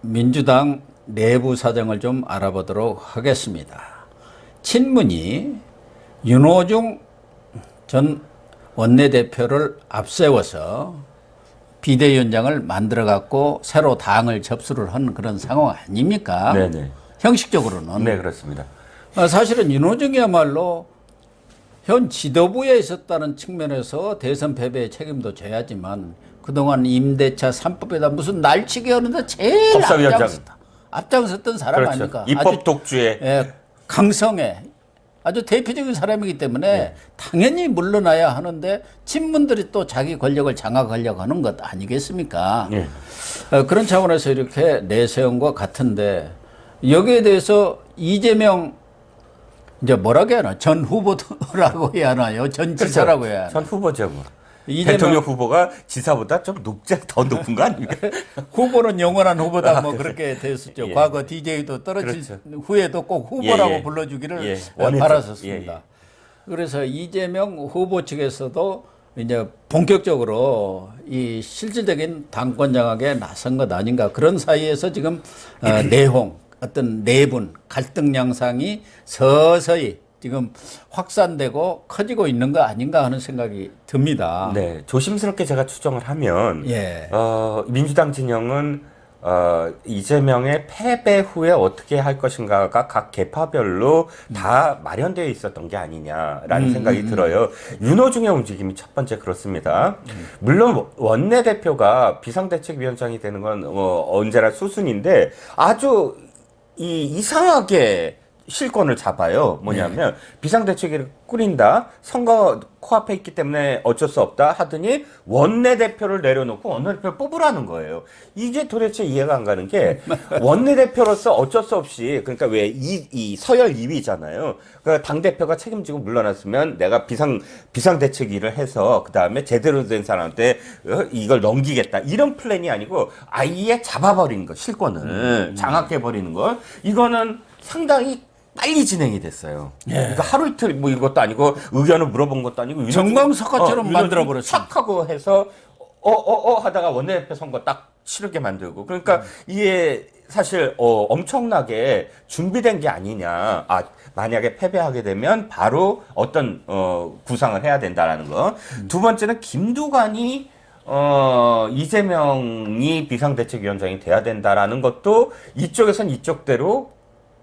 민주당 내부 사정을 좀 알아보도록 하겠습니다. 친문이 윤호중 전 원내대표를 앞세워서 비대위원장을 만들어갖고 새로 당을 접수를 한 그런 상황 아닙니까? 네네. 형식적으로는. 네, 그렇습니다. 사실은 윤호중이야말로 현 지도부에 있었다는 측면에서 대선 패배의 책임도 져야지만 그동안 임대차 3법에다 무슨 날치기 하는데 제일 법사위원장. 앞장섰던 사람 그렇죠. 아닙니까? 입법 아주, 독주에. 예, 강성에 아주 대표적인 사람이기 때문에 네. 당연히 물러나야 하는데 친문들이 또 자기 권력을 장악하려고 하는 것 아니겠습니까? 네. 그런 차원에서 이렇게 내세운 것 같은데 여기에 대해서 이재명 이제 뭐라고 해야 하나? 전 후보라고 해야 하나요? 전 지사라고 해야 하나? 전 후보죠. 뭐. 이재명 대통령 후보가 지사보다 좀 더 높은 거 아닙니까? 후보는 영원한 후보다 뭐 그렇게 됐었죠. 예. 과거 DJ도 떨어질 그렇죠. 후에도 꼭 후보라고 예, 예. 불러주기를 예, 원했죠. 바랐었습니다. 예, 예. 그래서 이재명 후보 측에서도 이제 본격적으로 이 실질적인 당권 장악에 나선 것 아닌가 그런 사이에서 지금 내홍 어떤 내분 갈등 양상이 서서히 지금 확산되고 커지고 있는 거 아닌가 하는 생각이 듭니다. 네, 조심스럽게 제가 추정을 하면, 예. 민주당 진영은 이재명의 패배 후에 어떻게 할 것인가가 각 계파별로 다 마련되어 있었던 게 아니냐라는 생각이 들어요. 윤호중의 움직임이 첫 번째 그렇습니다. 물론 원내대표가 비상대책위원장이 되는 건 언제나 수순인데 아주 이상하게 실권을 잡아요. 뭐냐면 비상대책위를 꾸린다. 선거 코앞에 있기 때문에 어쩔 수 없다 하더니 원내대표를 내려놓고 원내대표를 뽑으라는 거예요. 이게 도대체 이해가 안 가는 게 원내대표로서 어쩔 수 없이 그러니까 왜 이 서열 2위잖아요. 그러니까 당대표가 책임지고 물러났으면 내가 비상대책위를 해서 그다음에 제대로 된 사람한테 이걸 넘기겠다. 이런 플랜이 아니고 아예 잡아버리는 거. 실권을 장악해버리는 걸. 이거는 상당히 빨리 진행이 됐어요. 예. 그러니까 하루 이틀 뭐 이것도 아니고 의견을 물어본 것도 아니고 정광석화처럼 만들어버렸어요. 착 하고 해서 하다가 원내대표 선거 딱 치르게 만들고 그러니까 이게 사실 엄청나게 준비된 게 아니냐. 만약에 패배하게 되면 바로 어떤 구상을 해야 된다라는 거. 두 번째는 김두관이 이재명이 비상대책위원장이 돼야 된다라는 것도 이쪽에선 이쪽대로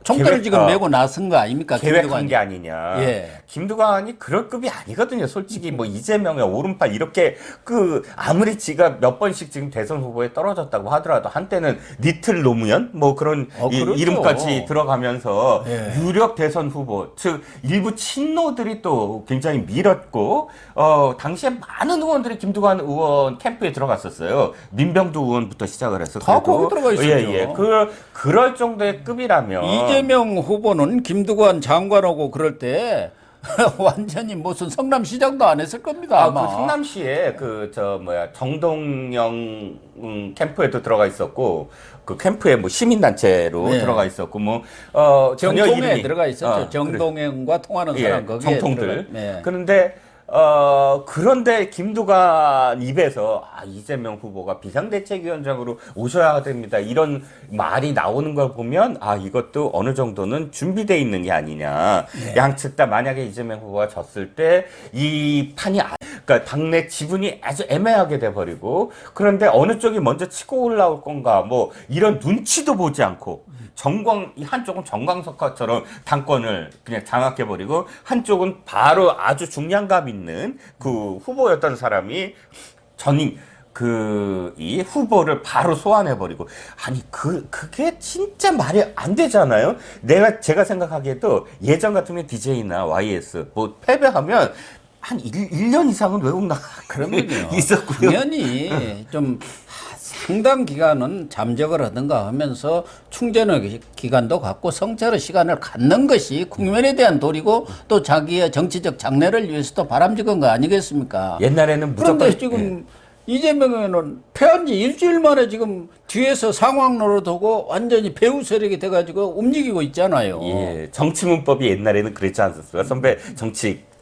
총대를 지금 메고 나선 거 아닙니까? 계획한 김두관이. 게 아니냐. 예. 김두관이 그럴 급이 아니거든요. 솔직히 뭐 이재명의 오른팔 이렇게 아무리 지가 몇 번씩 지금 대선 후보에 떨어졌다고 하더라도 한때는 리틀 노무현 뭐 그런 그렇죠. 이름까지 들어가면서 예. 유력 대선 후보 즉 일부 친노들이 또 굉장히 밀었고 당시에 많은 의원들이 김두관 의원 캠프에 들어갔었어요. 민병두 의원부터 시작을 해서 다 거기 들어가 있었죠. 예. 그럴 정도의 급이라면 이재명 후보는 김두관 장관하고 그럴 때 완전히 무슨 성남시장도 안 했을 겁니다. 아마. 그 성남시에 정동영 캠프에도 들어가 있었고 그 캠프에 뭐 시민단체로 네. 들어가 있었고 전혀 정통에 이름이 들어가 있었죠. 정동영과 통하는 사람 거기에 정통들. 네. 그런데 그런데 김두관 입에서 이재명 후보가 비상대책위원장으로 오셔야 됩니다. 이런 말이 나오는 걸 보면 이것도 어느 정도는 준비되어 있는 게 아니냐. 네. 양측 다 만약에 이재명 후보가 졌을 때 이 판이 그러니까 당내 지분이 아주 애매하게 돼버리고 그런데 어느 쪽이 먼저 치고 올라올 건가 뭐 이런 눈치도 보지 않고 한쪽은 정광석화처럼 당권을 그냥 장악해버리고 한쪽은 바로 아주 중량감 있는 그 후보였던 사람이 이 후보를 바로 소환해버리고 그게 진짜 말이 안 되잖아요. 제가 생각하기에도 예전 같으면 DJ나 YS 뭐 패배하면 한 1년 이상은 외국 나가 있었고요. 당연히 좀 상당 기간은 잠적을 하든가 하면서 충전의 기간도 갖고 성찰의 시간을 갖는 것이 국민에 대한 도리고 또 자기의 정치적 장래를 위해서도 바람직한 거 아니겠습니까? 옛날에는 무조건 그런데 지금 이재명은 패한 지 일주일 만에 지금 뒤에서 상황 노릇하고 완전히 배후 세력이 돼가지고 움직이고 있잖아요. 예, 정치 문법이 옛날에는 그랬지 않습니까?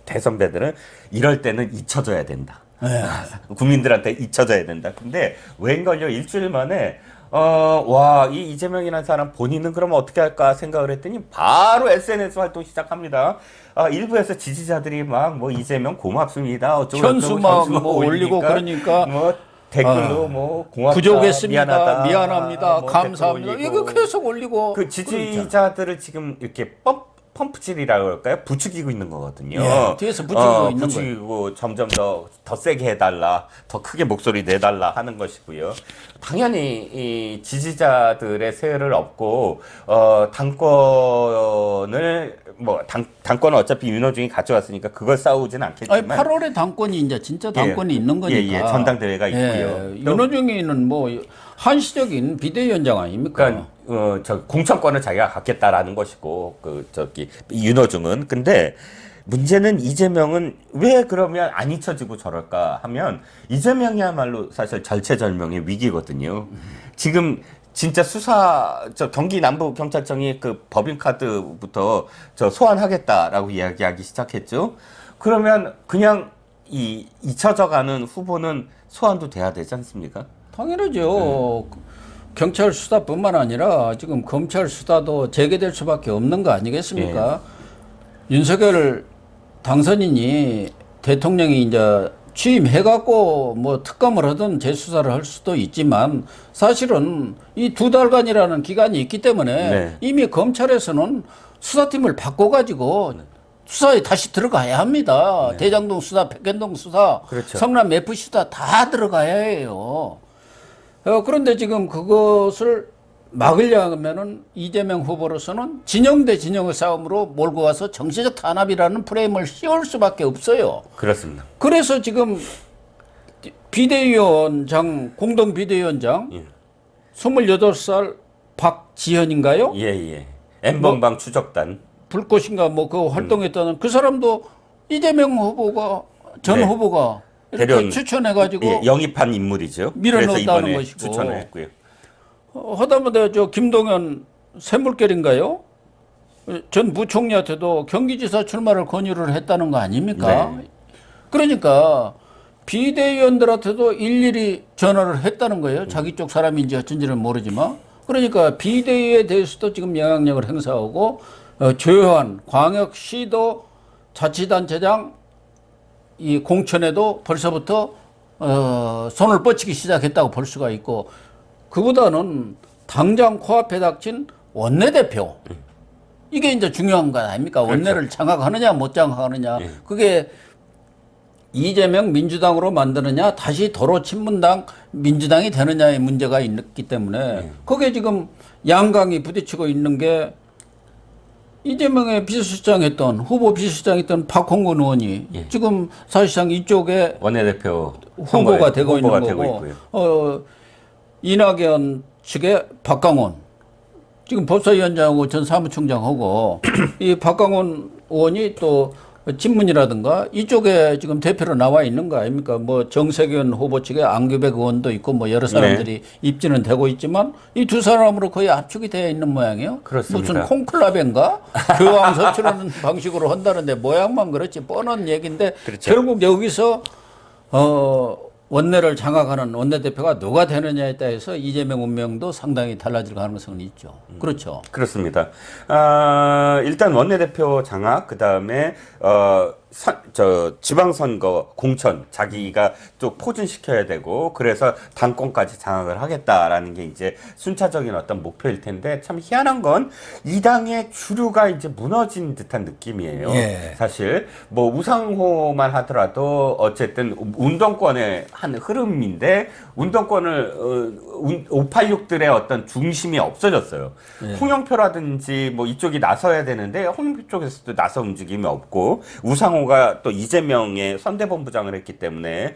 대선배들은 이럴 때는 잊혀져야 된다. 네. 국민들한테 잊혀져야 된다. 근데 웬걸요 일주일 만에 와, 이 이재명이라는 사람 본인은 그러면 어떻게 할까 생각을 했더니 바로 SNS 활동 시작합니다. 일부에서 지지자들이 막 뭐 이재명 고맙습니다. 어쩌고 현수 저쩌고 막 현수 뭐 올리고 올리니까 그러니까 뭐 댓글로 뭐 고맙다, 부족했습니다. 미안합니다. 뭐 감사합니다. 댓글 이거 올리고. 계속 올리고 그 그러잖아. 지지자들을 지금 이렇게 펌프질이라고 할까요? 부추기고 있는 거거든요. 예, 뒤에서 부추기고 있는 부추기고 점점 더 세게 해달라, 더 크게 목소리 내달라 하는 것이고요. 당연히 이 지지자들의 세를 얻고 당권을 뭐 당권은 어차피 윤호중이 가져왔으니까 그걸 싸우진 아니 않겠지만 8월에 당권이 이제 진짜 당권이 있는 거니까. 예, 전당대회가 있고요. 또 윤호중이는 뭐 한시적인 비대위원장 아닙니까? 그러니까 저 공천권을 자기가 갖겠다라는 것이고 윤호중은 근데 문제는 이재명은 왜 그러면 안 잊혀지고 저럴까 하면 이재명이야말로 사실 절체절명의 위기거든요. 지금 진짜 저 경기 남부 경찰청이 그 법인카드부터 저 소환하겠다라고 이야기하기 시작했죠. 그러면 그냥 잊혀져가는 후보는 소환도 돼야 되지 않습니까? 당연하죠. 경찰 수사뿐만 아니라 지금 검찰 수사도 재개될 수밖에 없는 거 아니겠습니까? 윤석열 당선인이 대통령이 이제 취임해갖고 뭐 특검을 하든 재수사를 할 수도 있지만 사실은 이 2달간이라는 기간이 있기 때문에 네. 이미 검찰에서는 수사팀을 바꿔가지고 수사에 다시 들어가야 합니다. 대장동 수사, 백현동 수사, 그렇죠. 성남 FC 수사 다 들어가야 해요. 그런데 지금 그것을 막으려면은 이재명 후보로서는 진영 대 진영의 싸움으로 몰고 가서 정치적 탄압이라는 프레임을 씌울 수밖에 없어요. 그렇습니다. 그래서 지금 비대위원장, 공동 비대위원장 28살 박지현인가요? 예. N번방 추적단. 불꽃인가 뭐 그 활동했다는 그 사람도 이재명 후보가 전 네. 후보가 이렇게 추천해가지고 영입한 인물이죠. 밀어넣었다는 그래서 이번에 것이고. 추천을 했고요. 하다못해 저 김동연 샘물결인가요? 전 부총리한테도 경기지사 출마를 권유를 했다는 거 아닙니까? 네. 그러니까 비대위원들한테도 일일이 전화를 했다는 거예요. 자기 쪽 사람인지 어쩐지는 모르지만. 그러니까 비대위에 대해서도 지금 영향력을 행사하고 조효한 광역시도 자치단체장 이 공천에도 벌써부터 손을 뻗치기 시작했다고 볼 수가 있고 그보다는 당장 코앞에 닥친 원내대표 이게 이제 중요한 거 아닙니까? 원내를 장악하느냐 못 장악하느냐 그게 이재명 민주당으로 만드느냐 다시 도로 친문당 민주당이 되느냐의 문제가 있기 때문에 그게 지금 양강이 부딪히고 있는 게 이재명의 비서실장했던 후보 비서실장했던 박홍근 의원이 지금 사실상 이쪽에 원내대표 후보가 되고 있는 되고 거고 있고요. 이낙연 측의 박강원 지금 법사위원장하고 전 사무총장하고 이 박강원 의원이 또 친문이라든가 이쪽에 지금 대표로 나와 있는 거 아닙니까? 뭐 정세균 후보 측에 안규백 의원도 있고 뭐 여러 사람들이 입지는 되고 있지만 이 두 사람으로 거의 압축이 되어 있는 모양이에요. 그렇습니다. 무슨 콩클라베인가? 교황 서출하는 방식으로 한다는데 모양만 그렇지 뻔한 얘기인데 그렇죠. 결국 여기서 원내를 장악하는 원내대표가 누가 되느냐에 따라서 이재명 운명도 상당히 달라질 가능성은 있죠. 그렇죠. 그렇습니다. 일단 원내대표 장악, 그 다음에 지방선거 공천 자기가 또 포진시켜야 되고 그래서 당권까지 장악을 하겠다라는 게 이제 순차적인 어떤 목표일 텐데 참 희한한 건 이 당의 주류가 이제 무너진 듯한 느낌이에요. 예. 사실 뭐 우상호만 하더라도 어쨌든 운동권의 한 흐름인데 운동권을 586들의 어떤 중심이 없어졌어요. 홍영표라든지 뭐 이쪽이 나서야 되는데 홍영표 쪽에서도 나서 움직임이 없고 우상호가 또 이재명의 선대본부장을 했기 때문에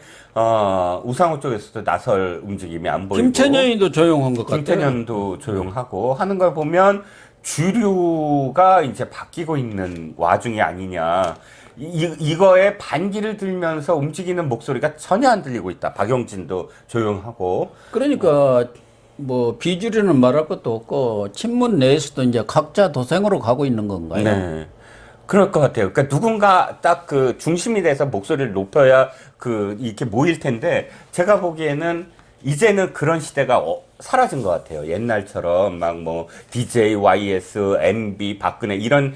우상호 쪽에서도 나설 움직임이 안 보이고 김태년이도 조용한 것 같아요. 김태년도 조용하고 하는 걸 보면 주류가 이제 바뀌고 있는 와중이 아니냐. 이거에 반기를 들면서 움직이는 목소리가 전혀 안 들리고 있다. 박용진도 조용하고. 그러니까 뭐 비주류는 말할 것도 없고 친문 내에서도 이제 각자 도생으로 가고 있는 건가요? 네. 그럴 것 같아요. 그러니까 누군가 딱 그 중심이 돼서 목소리를 높여야 이렇게 모일 텐데 제가 보기에는 이제는 그런 시대가 사라진 것 같아요. 옛날처럼 막 뭐 DJ, YS, MB, 박근혜 이런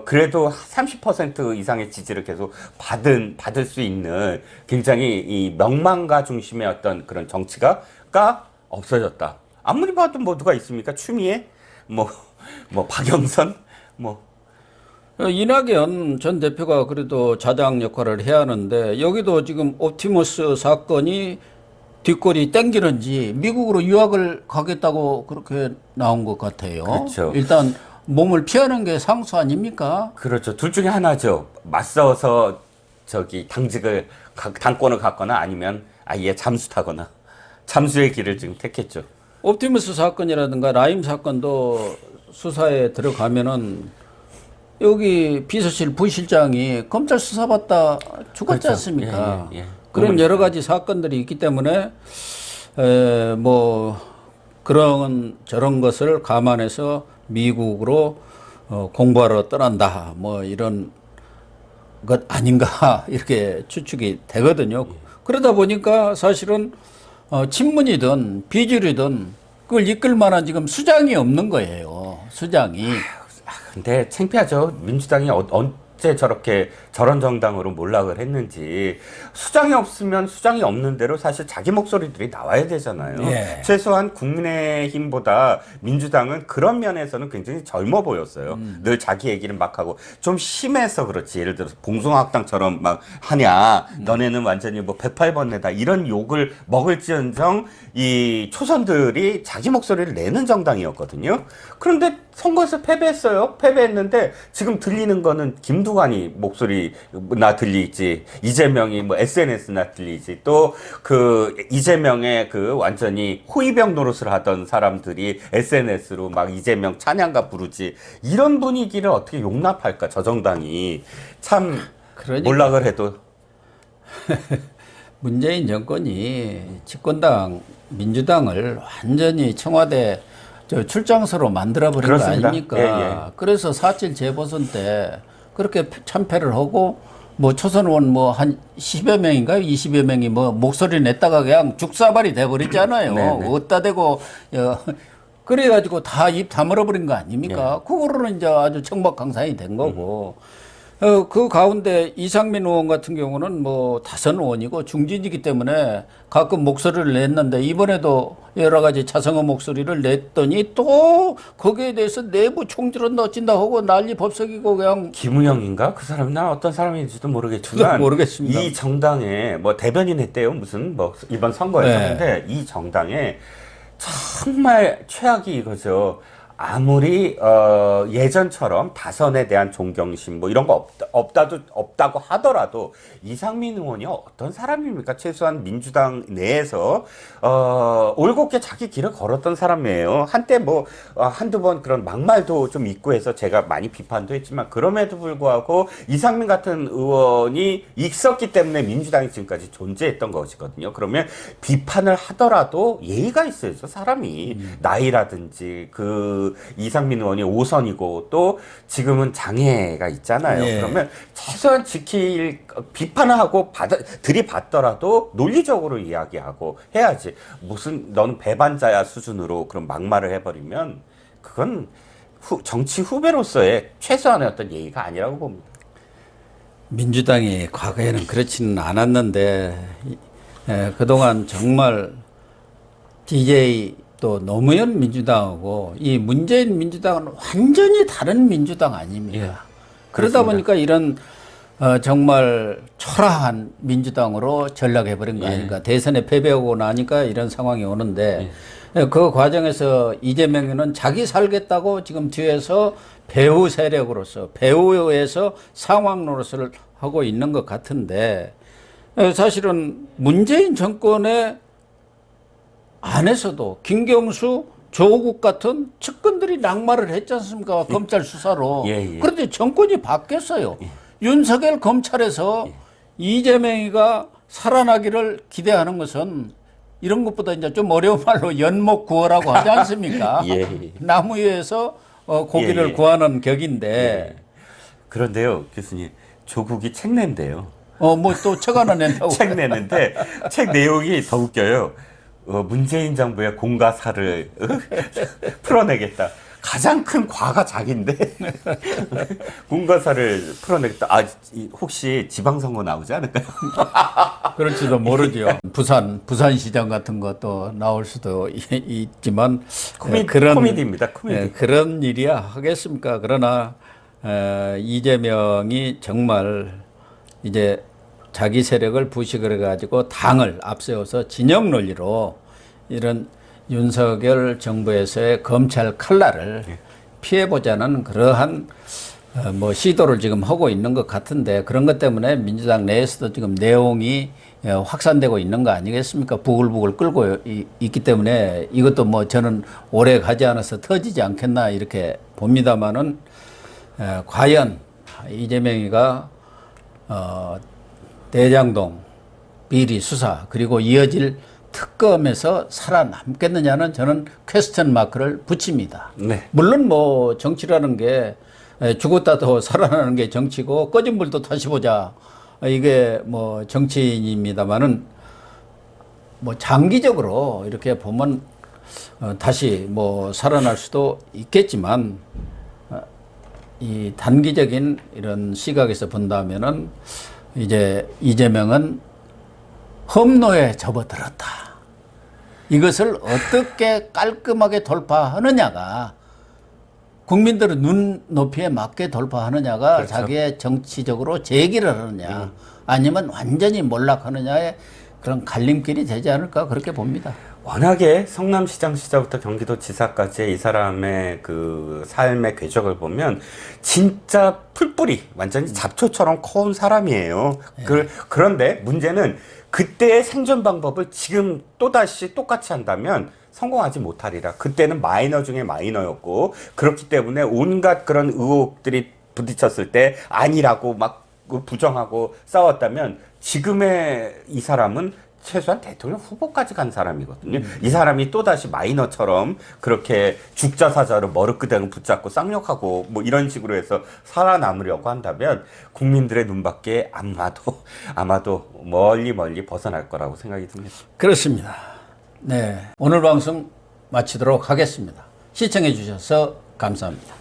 그래도 30% 이상의 지지를 계속 받을 수 있는 굉장히 이 명망가 중심의 어떤 그런 정치가 없어졌다. 아무리 봐도 뭐 누가 있습니까? 추미애, 뭐 박영선, 뭐 이낙연 전 대표가 그래도 자장 역할을 해야 하는데 여기도 지금 옵티머스 사건이 뒷골이 땡기는지 미국으로 유학을 가겠다고 그렇게 나온 것 같아요. 그렇죠. 일단 몸을 피하는 게 상수 아닙니까? 그렇죠. 둘 중에 하나죠. 맞서서 당권을 갖거나 아니면 아예 잠수타거나 잠수의 길을 지금 택했죠. 옵티머스 사건이라든가 라임 사건도 수사에 들어가면은 여기 비서실 부실장이 검찰 수사받다 죽었지 그렇죠. 않습니까? 예. 그런 여러 가지 사건들이 있기 때문에 뭐 그런 저런 것을 감안해서 미국으로 공부하러 떠난다 뭐 이런 것 아닌가 이렇게 추측이 되거든요. 그러다 보니까 사실은 친문이든 비주류든 그걸 이끌 만한 지금 수장이 없는 거예요. 수장이. 근데 창피하죠. 민주당이 언제 저런 정당으로 몰락을 했는지. 수장이 없으면 수장이 없는 대로 사실 자기 목소리들이 나와야 되잖아요. 예. 최소한 국민의힘보다 민주당은 그런 면에서는 굉장히 젊어 보였어요. 늘 자기 얘기를 막 하고 좀 심해서 그렇지. 예를 들어서 봉숭아학당처럼 막 하냐. 너네는 완전히 뭐 108번뇌다. 이런 욕을 먹을지언정 이 초선들이 자기 목소리를 내는 정당이었거든요. 그런데 선거에서 패배했어요. 패배했는데 지금 들리는 거는 김두관이 목소리 나 들리지. 이재명이 뭐 SNS나 들리지. 또 그 이재명의 그 완전히 호위병 노릇을 하던 사람들이 SNS로 막 이재명 찬양가 부르지. 이런 분위기를 어떻게 용납할까? 저 정당이 참 그러니까. 몰락을 해도 문재인 정권이 집권당 민주당을 완전히 청와대 출장소로 만들어버린 그렇습니다. 거 아닙니까? 예. 그래서 4.7 재보선 때 그렇게 참패를 하고 뭐 초선 의원 뭐 한 10여 명인가요? 20여 명이 뭐 목소리 냈다가 그냥 죽사발이 돼버렸잖아요. 네네. 어디다 대고 그래가지고 다 입 다물어버린 거 아닙니까? 그거로는 이제 아주 청박강산이 된 거고. 그 가운데 이상민 의원 같은 경우는 뭐 다선 의원이고 중진이기 때문에 가끔 목소리를 냈는데 이번에도 여러 가지 자성어 목소리를 냈더니 또 거기에 대해서 내부 총질은 넣어진다 하고 난리 법석이고 그냥 김우영인가? 그 사람, 난 어떤 사람인지도 모르겠지만. 모르겠습니다. 이 정당에, 뭐, 대변인 했대요. 무슨, 뭐, 이번 선거에서. 네. 근데 이 정당에 정말 최악이 이거죠. 아무리, 예전처럼 다선에 대한 존경심, 뭐, 이런 거 없다고 하더라도 이상민 의원이 어떤 사람입니까? 최소한 민주당 내에서, 올곧게 자기 길을 걸었던 사람이에요. 한때 뭐, 한두 번 그런 막말도 좀 있고 해서 제가 많이 비판도 했지만, 그럼에도 불구하고 이상민 같은 의원이 있었기 때문에 민주당이 지금까지 존재했던 것이거든요. 그러면 비판을 하더라도 예의가 있어야죠, 사람이. 나이라든지, 이상민 의원이 5선이고 또 지금은 장애가 있잖아요. 예. 그러면 최소한 비판을 하고 들이받더라도 논리적으로 이야기하고 해야지. 무슨 너는 배반자야 수준으로 그런 막말을 해버리면 그건 정치 후배로서의 최소한의 어떤 예의가 아니라고 봅니다. 민주당이 과거에는 그렇지는 않았는데 그동안 정말 DJ 또 노무현 민주당하고 이 문재인 민주당은 완전히 다른 민주당 아닙니까? 예, 그러다 그렇습니다. 보니까 이런 정말 초라한 민주당으로 전락해버린 거 아닌가. 대선에 패배하고 나니까 이런 상황이 오는데 그 과정에서 이재명은 자기 살겠다고 지금 뒤에서 배후 세력으로서 배후에서 상황 노릇을 하고 있는 것 같은데 사실은 문재인 정권의 안에서도 김경수, 조국 같은 측근들이 낙마를 했지 않습니까? 검찰 수사로. 예. 그런데 정권이 바뀌었어요. 윤석열 검찰에서 이재명이가 살아나기를 기대하는 것은 이런 것보다 이제 좀 어려운 말로 연목구호라고 하지 않습니까? 예. 나무 위에서 고기를 예. 구하는 격인데. 그런데요, 교수님, 조국이 책 낸대요. 뭐 또 책 하나 낸다고. 책 내는데 책 내용이 더 웃겨요. 문재인 정부의 공과사를 풀어내겠다. 가장 큰 과가 자기인데 공과사를 풀어내겠다. 혹시 지방선거 나오지 않을까요? 그럴지도 모르죠. 부산시장 같은 것도 나올 수도 있지만 코미디입니다. 코미디. 그런 일이야 하겠습니까? 그러나 이재명이 정말 이제 자기 세력을 부식을 해가지고 당을 앞세워서 진영 논리로 이런 윤석열 정부에서의 검찰 칼날을 피해보자는 그러한 뭐 시도를 지금 하고 있는 것 같은데, 그런 것 때문에 민주당 내에서도 지금 내용이 확산되고 있는 거 아니겠습니까? 부글부글 끓고 있기 때문에 이것도 뭐 저는 오래 가지 않아서 터지지 않겠나 이렇게 봅니다만은, 과연 이재명이가 대장동 비리 수사 그리고 이어질 특검에서 살아남겠느냐는 저는 퀘스천 마크를 붙입니다. 네. 물론 뭐 정치라는 게 죽었다도 살아나는 게 정치고 꺼진 불도 다시 보자, 이게 뭐 정치인입니다만은, 뭐 장기적으로 이렇게 보면 다시 뭐 살아날 수도 있겠지만, 이 단기적인 이런 시각에서 본다면은 이제 이재명은 험로에 접어들었다. 이것을 어떻게 깔끔하게 돌파하느냐가, 국민들의 눈높이에 맞게 돌파하느냐가, 그렇죠. 자기의 정치적으로 재기를 하느냐 아니면 완전히 몰락하느냐의 그런 갈림길이 되지 않을까 그렇게 봅니다. 워낙에 성남시장 시절부터 경기도지사까지의 이 사람의 그 삶의 궤적을 보면 진짜 풀뿌리 완전히 잡초처럼 커온 사람이에요. 그런데 문제는 그때의 생존 방법을 지금 또다시 똑같이 한다면 성공하지 못하리라. 그때는 마이너 중에 마이너였고, 그렇기 때문에 온갖 그런 의혹들이 부딪혔을 때 아니라고 막 부정하고 싸웠다면, 지금의 이 사람은 최소한 대통령 후보까지 간 사람이거든요. 이 사람이 또다시 마이너처럼 그렇게 죽자사자로 머리끄댕 붙잡고 쌍욕하고 뭐 이런 식으로 해서 살아남으려고 한다면 국민들의 눈밖에 아마도 멀리 벗어날 거라고 생각이 듭니다. 그렇습니다. 네, 오늘 방송 마치도록 하겠습니다. 시청해 주셔서 감사합니다.